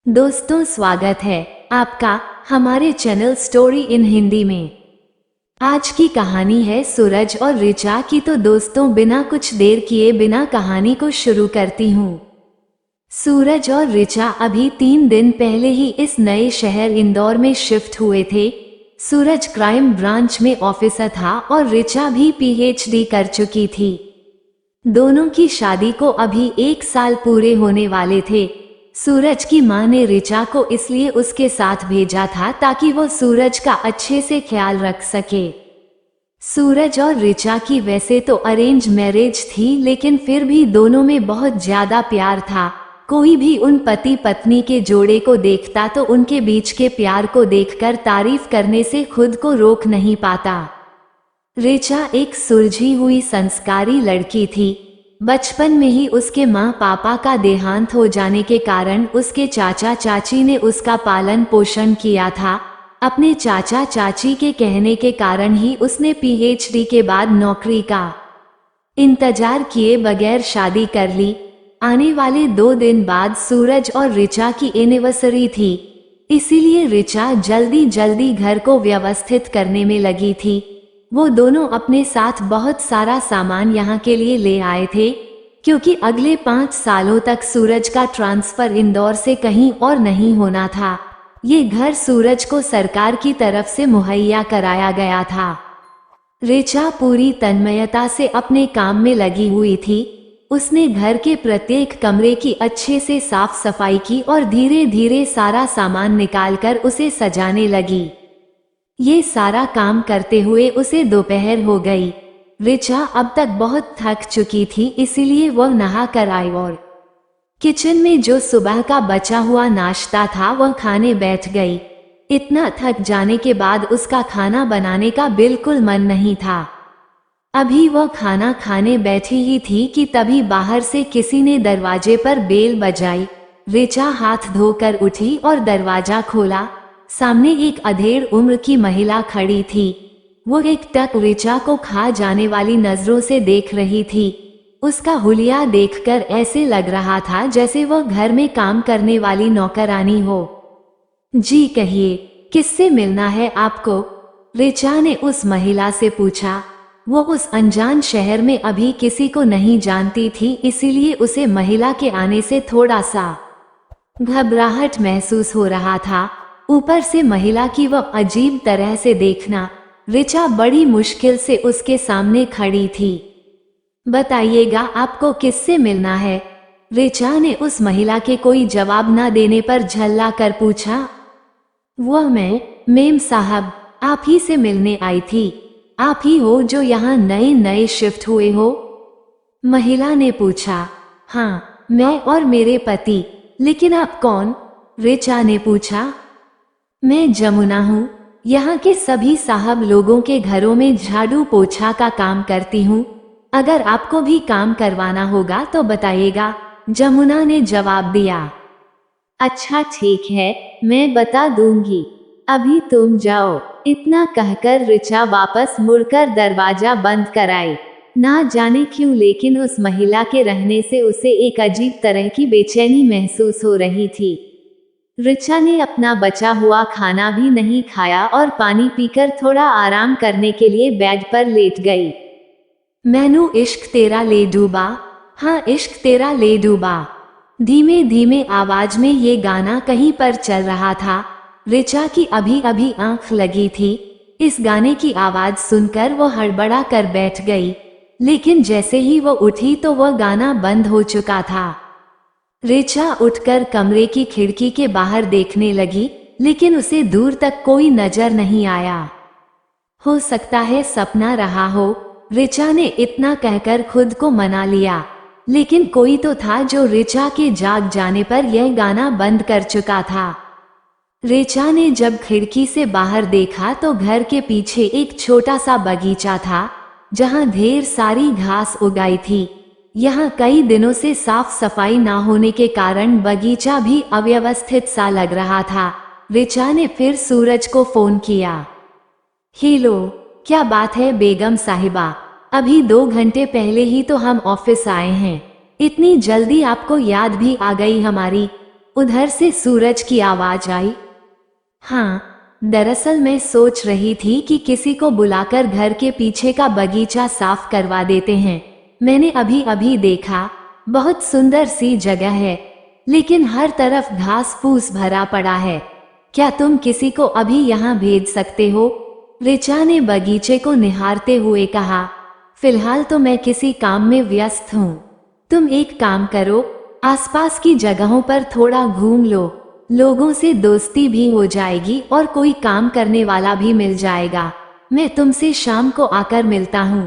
दोस्तों, स्वागत है आपका हमारे चैनल स्टोरी इन हिंदी में। आज की कहानी है सूरज और ऋचा की। तो दोस्तों, बिना कुछ देर किए बिना कहानी को शुरू करती हूँ। सूरज और ऋचा अभी 3 दिन पहले ही इस नए शहर इंदौर में शिफ्ट हुए थे। सूरज क्राइम ब्रांच में ऑफिसर था और ऋचा भी पीएचडी कर चुकी थी। दोनों की शादी को अभी 1 साल पूरे होने वाले थे। सूरज की मां ने ऋचा को इसलिए उसके साथ भेजा था ताकि वो सूरज का अच्छे से ख्याल रख सके। सूरज और ऋचा की वैसे तो अरेंज मैरिज थी, लेकिन फिर भी दोनों में बहुत ज्यादा प्यार था। कोई भी उन पति पत्नी के जोड़े को देखता तो उनके बीच के प्यार को देखकर तारीफ करने से खुद को रोक नहीं पाता। ऋचा एक सुलझी हुई संस्कारी लड़की थी। बचपन में ही उसके माँ पापा का देहांत हो जाने के कारण उसके चाचा चाची ने उसका पालन पोषण किया था। अपने चाचा चाची के कहने के कारण ही उसने पीएचडी के बाद नौकरी का इंतजार किए बगैर शादी कर ली। आने वाले 2 दिन बाद सूरज और ऋचा की एनिवर्सरी थी, इसीलिए ऋचा जल्दी जल्दी घर को व्यवस्थित करने में लगी थी। वो दोनों अपने साथ बहुत सारा सामान यहाँ के लिए ले आए थे, क्योंकि अगले 5 सालों तक सूरज का ट्रांसफर इंदौर से कहीं और नहीं होना था। ये घर सूरज को सरकार की तरफ से मुहैया कराया गया था। ऋचा पूरी तन्मयता से अपने काम में लगी हुई थी। उसने घर के प्रत्येक कमरे की अच्छे से साफ सफाई की और धीरे धीरे सारा सामान निकालकर उसे सजाने लगी। ये सारा काम करते हुए उसे दोपहर हो गई। ऋचा अब तक बहुत थक चुकी थी, इसीलिए वह नहा कर आई और किचन में जो सुबह का बचा हुआ नाश्ता था वह खाने बैठ गई। इतना थक जाने के बाद उसका खाना बनाने का बिल्कुल मन नहीं था। अभी वह खाना खाने बैठी ही थी कि तभी बाहर से किसी ने दरवाजे पर बेल बजाई। ऋचा हाथ धोकर उठी और दरवाजा खोला। सामने एक अधेड़ उम्र की महिला खड़ी थी। वो एक टक ऋचा को खा जाने वाली नजरों से देख रही थी। उसका हुलिया देखकर ऐसे लग रहा था जैसे वह घर में काम करने वाली नौकरानी हो। जी कहिए, किससे मिलना है आपको? ऋचा ने उस महिला से पूछा। वो उस अनजान शहर में अभी किसी को नहीं जानती थी, इसीलिए उसे महिला के आने से थोड़ा सा घबराहट महसूस हो रहा था। ऊपर से महिला की वह अजीब तरह से देखना। ऋचा बड़ी मुश्किल से उसके सामने खड़ी थी। बताइएगा, आपको किससे मिलना है? ऋचा ने उस महिला के कोई जवाब न देने पर झल्ला कर पूछा। वह मैं, मेम साहब, आप ही से मिलने आई थी। आप ही हो जो यहाँ नए नए शिफ्ट हुए हो? महिला ने पूछा। हाँ, मैं और मेरे पति। लेकिन आप कौन? ऋचा ने पूछा। मैं जमुना हूँ। यहाँ के सभी साहब लोगों के घरों में झाड़ू पोछा का काम करती हूँ। अगर आपको भी काम करवाना होगा तो बताइएगा, जमुना ने जवाब दिया। अच्छा ठीक है, मैं बता दूंगी। अभी तुम जाओ। इतना कहकर ऋचा वापस मुड़कर दरवाजा बंद कराई। ना जाने क्यों, लेकिन उस महिला के रहने से उसे एक अजीब तरह की बेचैनी महसूस हो रही थी। ऋचा ने अपना बचा हुआ खाना भी नहीं खाया और पानी पीकर थोड़ा आराम करने के लिए बेड पर लेट गई। मैनू इश्क तेरा ले डूबा, हाँ इश्क तेरा ले डूबा, धीमे धीमे आवाज में ये गाना कहीं पर चल रहा था। ऋचा की अभी अभी आंख लगी थी। इस गाने की आवाज सुनकर वो हड़बड़ा कर बैठ गई, लेकिन जैसे ही वो उठी तो वह गाना बंद हो चुका था। ऋचा उठकर कमरे की खिड़की के बाहर देखने लगी, लेकिन उसे दूर तक कोई नजर नहीं आया। हो सकता है सपना रहा हो, ऋचा ने इतना कहकर खुद को मना लिया। लेकिन कोई तो था जो ऋचा के जाग जाने पर यह गाना बंद कर चुका था। ऋचा ने जब खिड़की से बाहर देखा तो घर के पीछे एक छोटा सा बगीचा था, जहां ढेर सारी घास उगाई थी। यहाँ कई दिनों से साफ सफाई ना होने के कारण बगीचा भी अव्यवस्थित सा लग रहा था। ऋचा ने फिर सूरज को फोन किया। हेलो, क्या बात है बेगम साहिबा? अभी 2 घंटे पहले ही तो हम ऑफिस आए हैं। इतनी जल्दी आपको याद भी आ गई हमारी? उधर से सूरज की आवाज आई। हाँ, दरअसल मैं सोच रही थी कि किसी को बुलाकर घर के पीछे का बगीचा साफ करवा देते हैं। मैंने अभी अभी देखा, बहुत सुंदर सी जगह है, लेकिन हर तरफ घास फूस भरा पड़ा है। क्या तुम किसी को अभी यहाँ भेज सकते हो? ऋचा ने बगीचे को निहारते हुए कहा। फिलहाल तो मैं किसी काम में व्यस्त हूँ। तुम एक काम करो, आसपास की जगहों पर थोड़ा घूम लो, लोगों से दोस्ती भी हो जाएगी और कोई काम करने वाला भी मिल जाएगा। मैं तुमसे शाम को आकर मिलता हूँ।